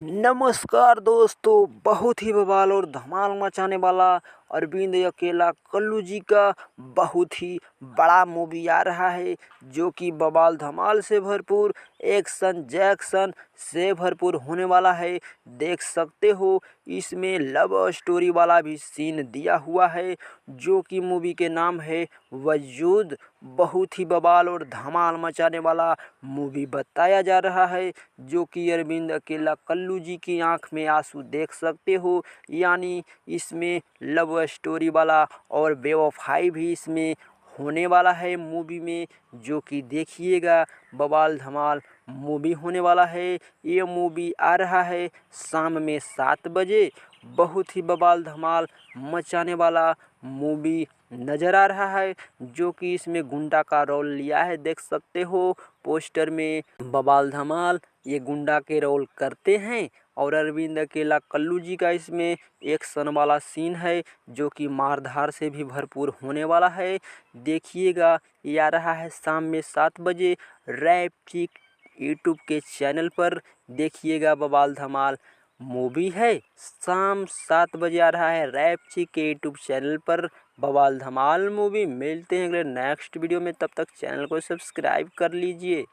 नमस्कार दोस्तों, बहुत ही बवाल और धमाल मचाने वाला अरविंद अकेला कल्लू जी का बहुत ही बड़ा मूवी आ रहा है, जो कि बवाल धमाल से भरपूर एक्शन जैक्शन से भरपूर होने वाला है। देख सकते हो इसमें लव स्टोरी वाला भी सीन दिया हुआ है, जो कि मूवी के नाम है वजूद। बहुत ही बवाल और धमाल मचाने वाला मूवी बताया जा रहा है, जो कि अरविंद अकेला कल्लू जी की आंख में आंसू देख सकते हो। यानी इसमें लव स्टोरी वाला और बेवफाई भी इसमें होने वाला है मूवी में, जो कि देखिएगा बवाल धमाल मूवी होने वाला है। ये मूवी आ रहा है शाम में 7 बजे। बहुत ही बवाल धमाल मचाने वाला मूवी नज़र आ रहा है, जो कि इसमें गुंडा का रोल लिया है। देख सकते हो पोस्टर में बवाल धमाल ये गुंडा के रोल करते हैं, और अरविंद अकेला कल्लू जी का इसमें एक्शन वाला सीन है, जो कि मारधार से भी भरपूर होने वाला है। देखिएगा, ये आ रहा है शाम में 7 बजे रैप चिक यूट्यूब के चैनल पर। देखिएगा बवाल धमाल मूवी है, शाम 7 बजे आ रहा है रैप चिक के यूट्यूब चैनल पर बवाल धमाल मूवी। मिलते हैं अगले नेक्स्ट वीडियो में, तब तक चैनल को सब्सक्राइब कर लीजिए।